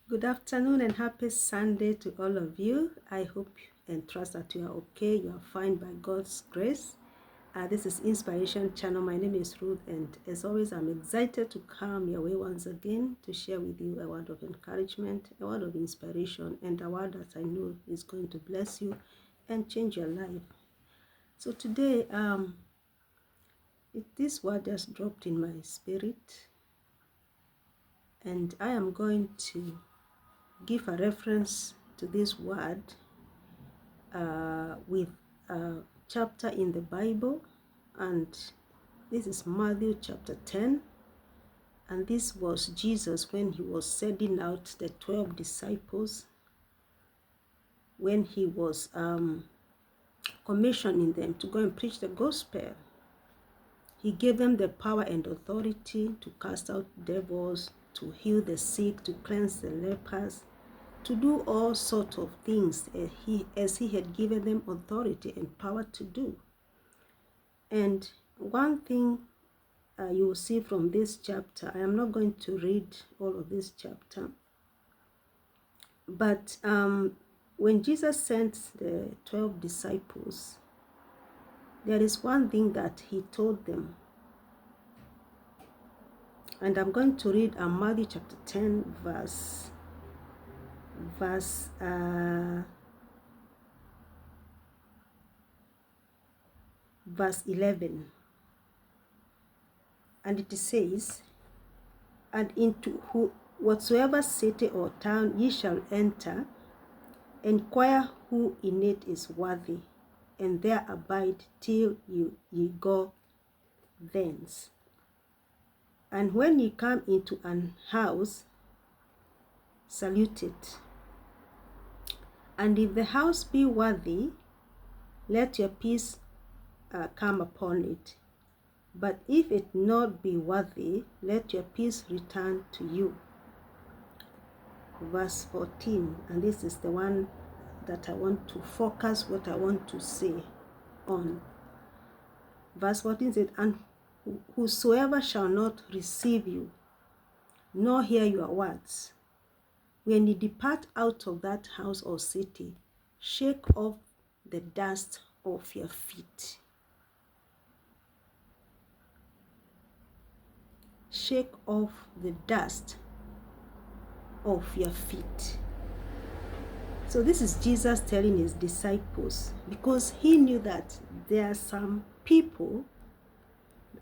Good afternoon and happy Sunday to all of you. I hope and trust that you are okay. You are fine by God's grace. This is Inspiration Channel. My name is Ruth, and as always, I'm excited to come your way once again to share with you a word of encouragement, a word of inspiration, and a word that I know is going to bless you and change your life. So today, this word just dropped in my spirit, and I am going to give a reference to this word with a chapter in the Bible, and this is Matthew chapter 10, and this was Jesus when he was sending out the 12 disciples, when he was commissioning them to go and preach the gospel. He gave them the power and authority to cast out devils, to heal the sick, to cleanse the lepers, to do all sorts of things as he had given them authority and power to do. And one thing you will see from this chapter, I am not going to read all of this chapter, but when Jesus sent the 12 disciples, there is one thing that he told them. And I'm going to read Matthew chapter 10, verse 11. And it says, "And into whatsoever city or town ye shall enter, inquire who in it is worthy, and there abide till ye go thence. And when ye come into an house, salute it. And if the house be worthy, let your peace come upon it. But if it not be worthy, let your peace return to you." Verse 14, and this is the one that I want to focus what I want to say on. Verse 14 said, "And whosoever shall not receive you, nor hear your words, when ye depart out of that house or city, shake off the dust of your feet." Shake off the dust of your feet. So this is Jesus telling his disciples, because he knew that there are some people,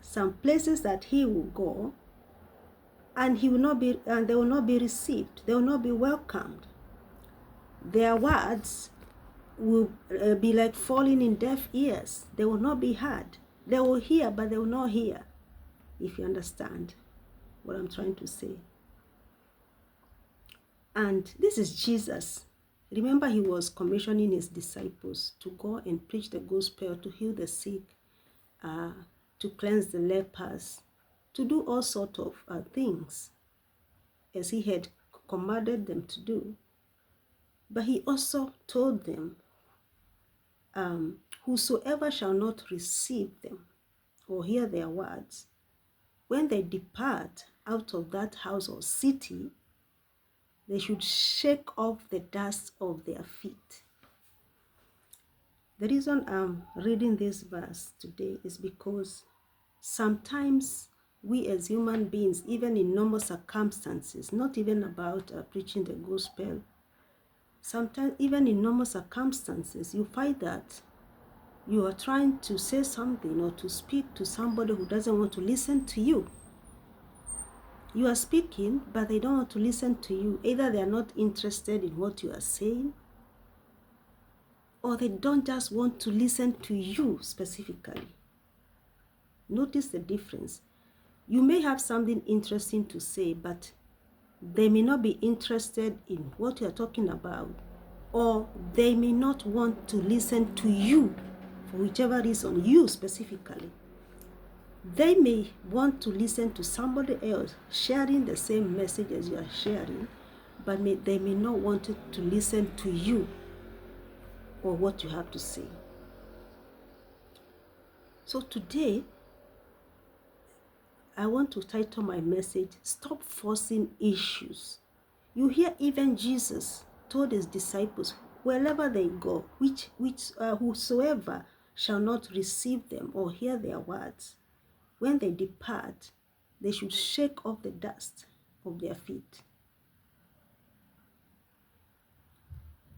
some places that he will go, and they will not be received. They will not be welcomed. Their words will be like falling in deaf ears. They will not be heard. They will hear, but they will not hear, if you understand what I'm trying to say. And this is Jesus. Remember, he was commissioning his disciples to go and preach the gospel, to heal the sick, to cleanse the lepers, to do all sorts of things as he had commanded them to do. But he also told them, whosoever shall not receive them or hear their words, when they depart out of that house or city, they should shake off the dust of their feet. The reason I'm reading this verse today is because sometimes we as human beings, even in normal circumstances, not even about preaching the gospel, sometimes even in normal circumstances, you find that you are trying to say something or to speak to somebody who doesn't want to listen to you. You are speaking, but they don't want to listen to you. Either they are not interested in what you are saying, or they don't just want to listen to you specifically. Notice the difference. You may have something interesting to say, but they may not be interested in what you are talking about, or they may not want to listen to you for whichever reason, you specifically. They may want to listen to somebody else sharing the same message as you are sharing, but they may not want to listen to you or what you have to say. So today, I want to title my message, "Stop Forcing Issues You hear even Jesus told his disciples, wherever they go, whosoever shall not receive them or hear their words, when they depart, they should shake off the dust of their feet.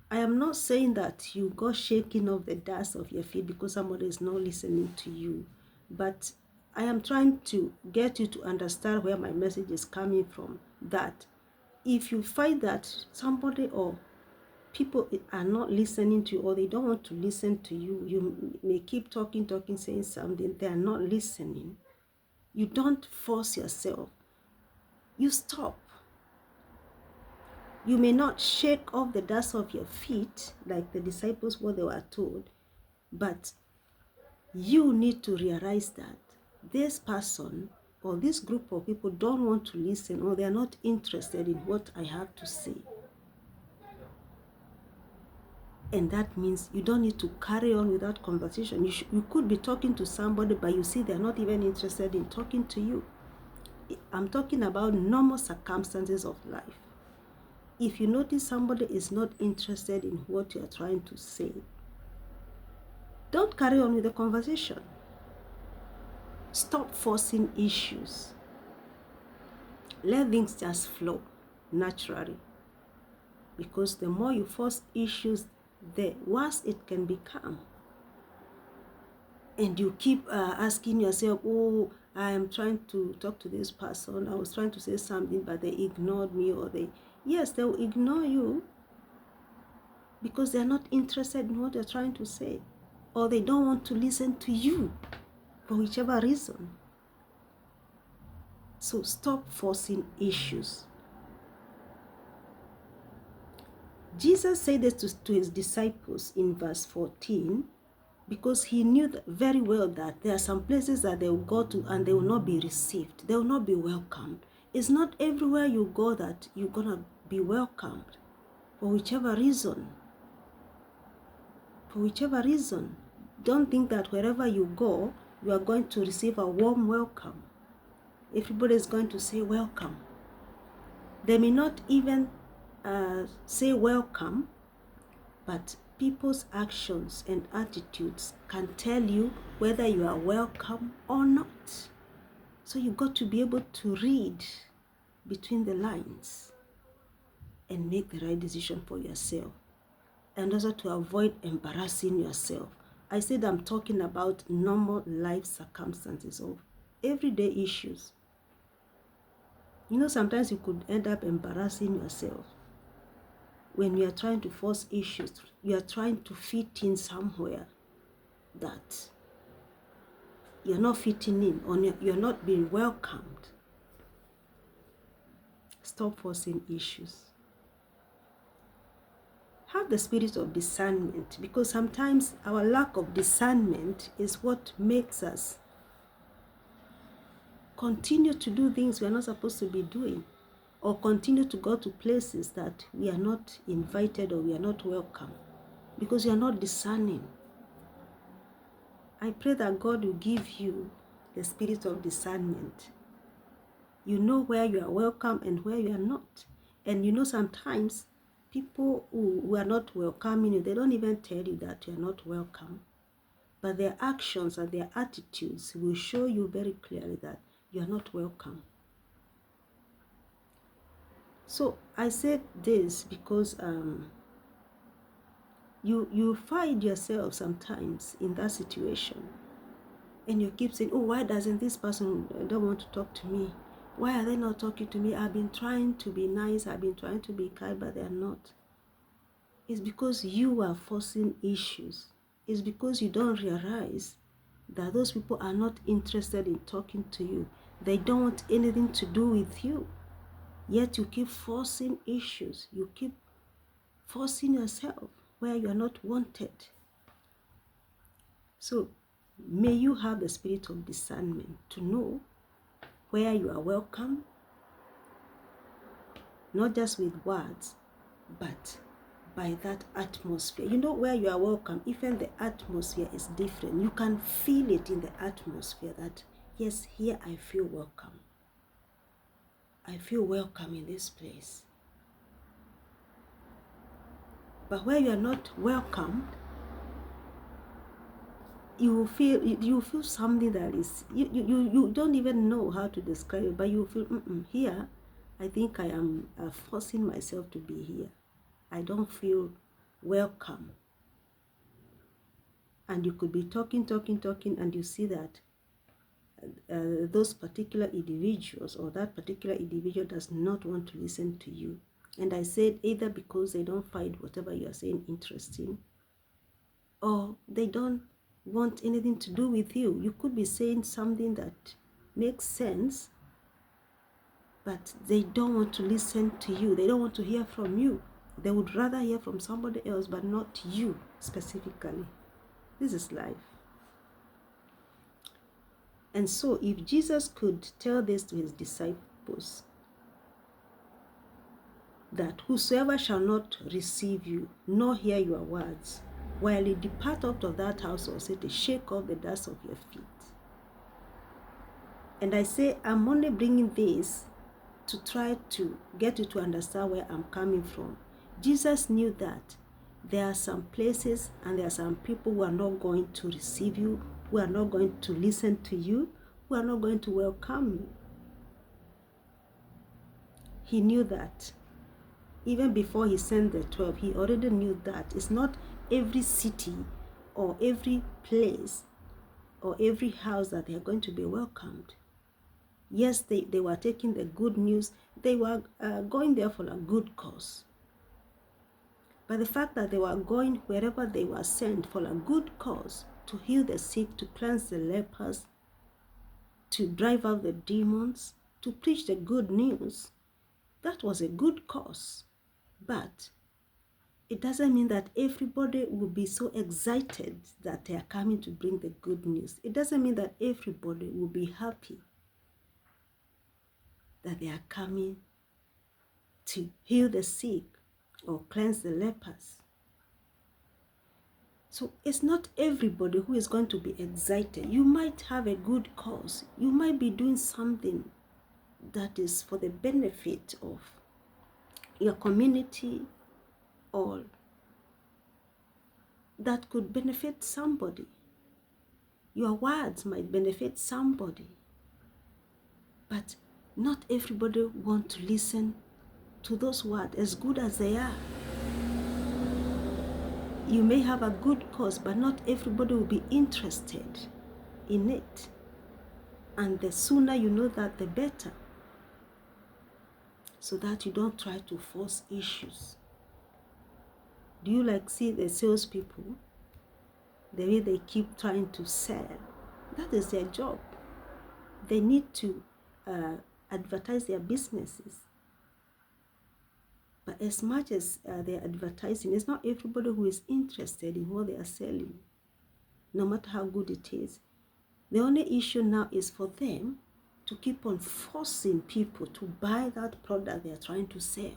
I am not saying that you go shaking off the dust of your feet because somebody is not listening to you, but I am trying to get you to understand where my message is coming from, that if you find that somebody or people are not listening to you, or they don't want to listen to you, you may keep talking, saying something, they are not listening. You don't force yourself. You stop. You may not shake off the dust of your feet like the disciples what they were told, but you need to realize that this person or this group of people don't want to listen, or they are not interested in what I have to say. And that means you don't need to carry on with that conversation. You could be talking to somebody, but you see they're not even interested in talking to you. I'm talking about normal circumstances of life. If you notice somebody is not interested in what you are trying to say, don't carry on with the conversation. Stop forcing issues. Let things just flow naturally. Because the more you force issues, the worse it can become. And you keep asking yourself, oh, I am trying to talk to this person. I was trying to say something, but they ignored me, or yes, they will ignore you because they're not interested in what you're trying to say, or they don't want to listen to you for whichever reason. So stop forcing issues. Jesus said this to his disciples in verse 14, because he knew very well that there are some places that they will go to and they will not be received. They will not be welcomed. It's not everywhere you go that you're going to be welcomed, for whichever reason. For whichever reason. Don't think that wherever you go, you are going to receive a warm welcome. Everybody is going to say welcome. They may not even say welcome, but people's actions and attitudes can tell you whether you are welcome or not. So you got to be able to read between the lines and make the right decision for yourself, and also to avoid embarrassing yourself. I said I'm talking about normal life circumstances of everyday issues. You know, sometimes you could end up embarrassing yourself when you are trying to force issues. You are trying to fit in somewhere that you're not fitting in, or you're not being welcomed. Stop forcing issues. Have the spirit of discernment, because sometimes our lack of discernment is what makes us continue to do things we're not supposed to be doing, or continue to go to places that we are not invited or we are not welcome, because you are not discerning. I pray that God will give you the spirit of discernment. You know where you are welcome and where you are not. And you know, sometimes people who are not welcoming you, they don't even tell you that you are not welcome. But their actions and their attitudes will show you very clearly that you are not welcome. So I said this because you find yourself sometimes in that situation, and you keep saying, oh, why doesn't this person don't want to talk to me? Why are they not talking to me? I've been trying to be nice, I've been trying to be kind, but they're not. It's because you are forcing issues. It's because you don't realize that those people are not interested in talking to you. They don't want anything to do with you. Yet you keep forcing issues. You keep forcing yourself where you are not wanted. So may you have the spirit of discernment to know where you are welcome, not just with words, but by that atmosphere. You know where you are welcome, even the atmosphere is different. You can feel it in the atmosphere that, yes, here I feel welcome. I feel welcome in this place. But where you are not welcomed, you feel something that is, you don't even know how to describe it, but you feel, here, I think I am forcing myself to be here. I don't feel welcome. And you could be talking, and you see that those particular individuals or that particular individual does not want to listen to you. And I said either because they don't find whatever you are saying interesting, or they don't want anything to do with you. You could be saying something that makes sense, but they don't want to listen to you. They don't want to hear from you. They would rather hear from somebody else, but not you specifically. This is life. And so if Jesus could tell this to his disciples, that whosoever shall not receive you, nor hear your words, while you depart out of that house or city, shake off the dust of your feet. And I say, I'm only bringing this to try to get you to understand where I'm coming from. Jesus knew that there are some places and there are some people who are not going to receive you, who are not going to listen to you, who are not going to welcome you. He knew that. Even before he sent the 12, he already knew that it's not every city or every place or every house that they are going to be welcomed. Yes, they were taking the good news. They were going there for a good cause. But the fact that they were going wherever they were sent for a good cause, to heal the sick, to cleanse the lepers, to drive out the demons, to preach the good news, that was a good cause. But it doesn't mean that everybody will be so excited that they are coming to bring the good news. It doesn't mean that everybody will be happy that they are coming to heal the sick or cleanse the lepers. So it's not everybody who is going to be excited. You might have a good cause. You might be doing something that is for the benefit of your community, or that could benefit somebody. Your words might benefit somebody. But not everybody wants to listen to those words, as good as they are. You may have a good cause, but not everybody will be interested in it. And the sooner you know that, the better. So that you don't try to force issues. Do you see the salespeople? The way they keep trying to sell. That is their job. They need to advertise their businesses. But as much as they're advertising, it's not everybody who is interested in what they are selling, no matter how good it is. The only issue now is for them to keep on forcing people to buy that product they are trying to sell.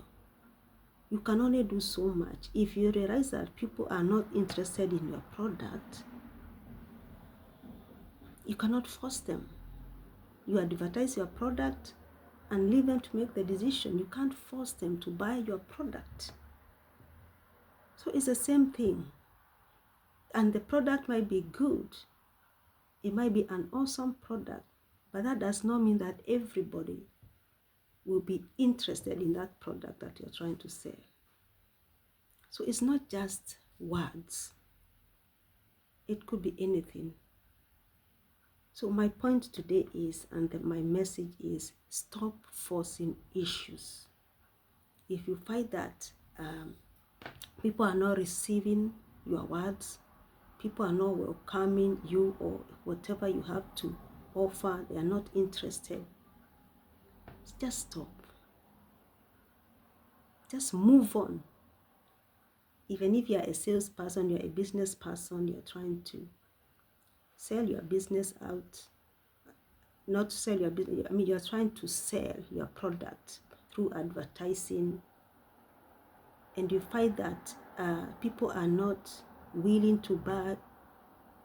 You can only do so much. If you realize that people are not interested in your product, you cannot force them. You advertise your product and leave them to make the decision. You can't force them to buy your product. So it's the same thing. And the product might be good. It might be an awesome product, but that does not mean that everybody will be interested in that product that you're trying to sell. So it's not just words. It could be anything. So my point today is, and my message is, stop forcing issues. If you find that people are not receiving your words, people are not welcoming you or whatever you have to offer, they are not interested, just stop. Just move on. Even if you're a salesperson, you're a business person, you're trying to sell your business out, not sell your business, you're trying to sell your product through advertising, and you find that people are not willing to buy,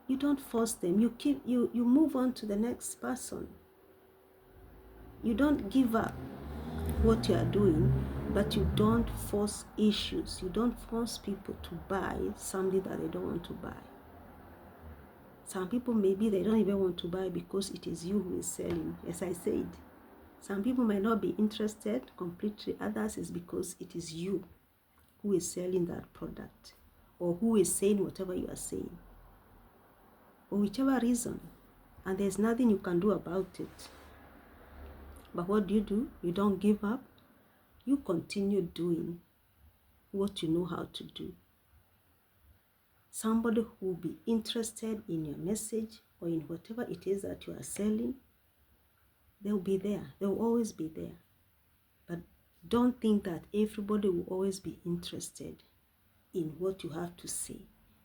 you don't force them. You move on to the next person. You don't give up what you are doing But you don't force issues. You don't force people to buy something that they don't want to buy. Some people, maybe they don't even want to buy because it is you who is selling. As I said, some people might not be interested completely. Others is because it is you who is selling that product, or who is saying whatever you are saying, for whichever reason, and there's nothing you can do about it. But what do? You don't give up. You continue doing what you know how to do. Somebody who will be interested in your message or in whatever it is that you are selling, they'll be there. They'll always be there. But don't think that everybody will always be interested in what you have to say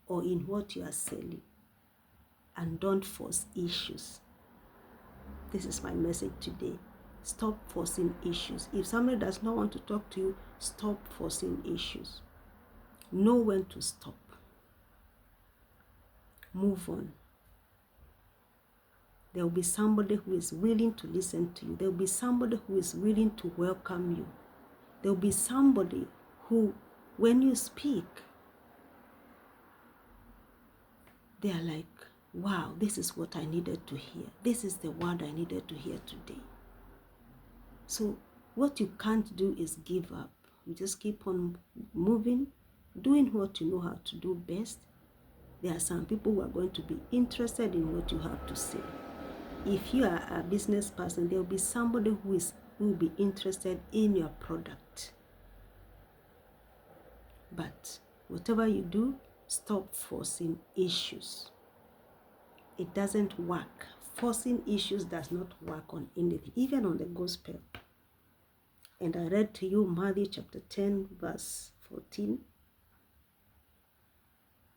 or in what you are selling. And don't force issues. This is my message today. Stop forcing issues. If somebody does not want to talk to you, stop forcing issues. Know when to stop. Move on. There will be somebody who is willing to listen to you. There will be somebody who is willing to welcome you. There will be somebody who, when you speak, they are like, wow, this is what I needed to hear. This is the word I needed to hear today. So what you can't do is give up. You just keep on moving, doing what you know how to do best. There are some people who are going to be interested in what you have to say. If you are a business person, there will be somebody who will be interested in your product. But whatever you do, stop forcing issues. It doesn't work. Forcing issues does not work on anything, even on the gospel. And I read to you Matthew chapter 10, verse 14.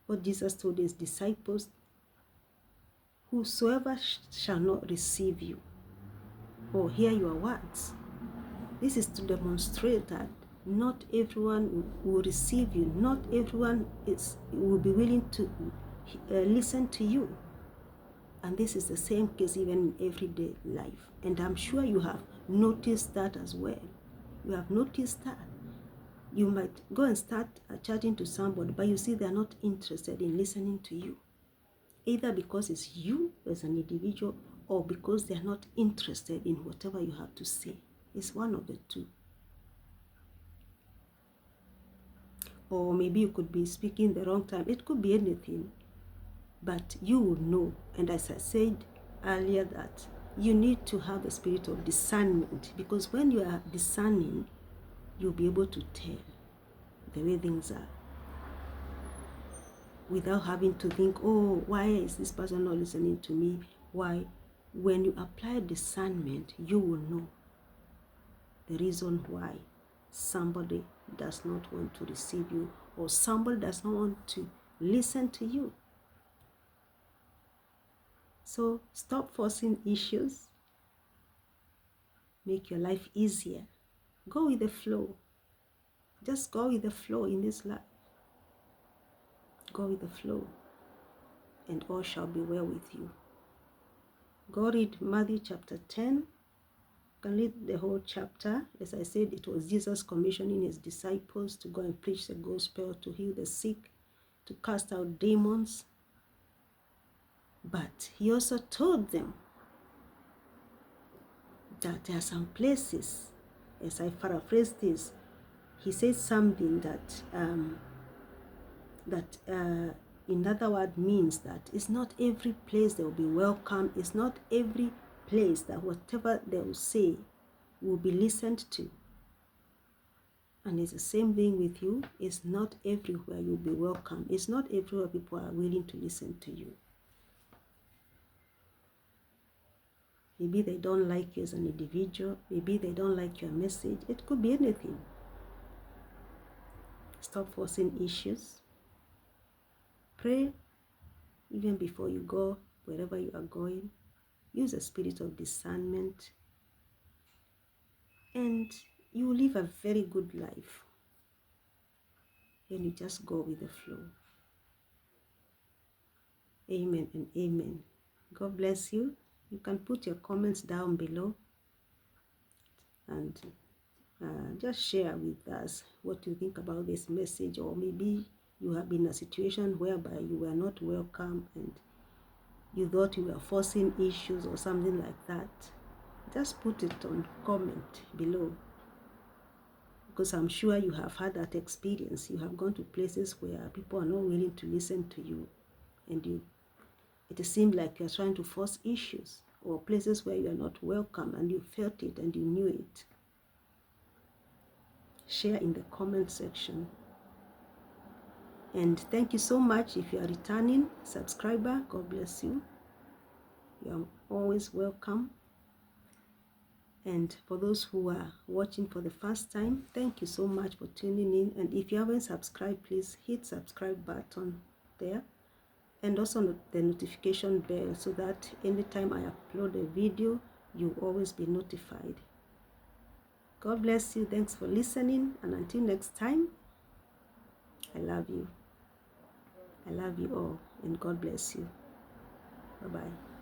What Jesus told his disciples, whosoever shall not receive you or hear your words. This is to demonstrate that not everyone will receive you. Not everyone will be willing to listen to you. And this is the same case even in everyday life. And I'm sure you have noticed that as well. You have noticed that. You might go and start chatting to somebody, but you see they are not interested in listening to you. Either because it's you as an individual, or because they are not interested in whatever you have to say. It's one of the two. Or maybe you could be speaking the wrong time. It could be anything. But you will know. And as I said earlier, that you need to have the spirit of discernment. Because when you are discerning, you'll be able to tell the way things are, without having to think, oh, why is this person not listening to me? Why? When you apply discernment, you will know the reason why somebody does not want to receive you, or somebody does not want to listen to you. So stop forcing issues. Make your life easier. Go with the flow. Just go with the flow in this life. Go with the flow, and all shall be well with you. Go read Matthew chapter 10. You can read the whole chapter. As I said, it was Jesus commissioning his disciples to go and preach the gospel, to heal the sick, to cast out demons. But he also told them that there are some places, as I paraphrase this, he said something that in other words means that it's not every place they will be welcome. It's not every place that whatever they will say will be listened to. And it's the same thing with you. It's not everywhere you'll be welcome. It's not everywhere people are willing to listen to you. Maybe they don't like you as an individual. Maybe they don't like your message. It could be anything. Stop forcing issues. Pray even before you go, wherever you are going. Use a spirit of discernment. And you will live a very good life when you just go with the flow. Amen and amen. God bless you. You can put your comments down below, and just share with us what you think about this message, or maybe you have been in a situation whereby you were not welcome and you thought you were forcing issues or something like that. Just put it on comment below, because I'm sure you have had that experience. You have gone to places where people are not willing to listen to you, and it seemed like you're trying to force issues, or places where you are not welcome and you felt it and you knew it. Share in the comment section. And thank you so much if you are a returning subscriber. God bless you. You are always welcome. And for those who are watching for the first time, thank you so much for tuning in. And if you haven't subscribed, please hit subscribe button there, and also the notification bell, so that anytime I upload a video, you'll always be notified. God bless you. Thanks for listening, and until next time, I love you. I love you all, and God bless you. Bye-bye.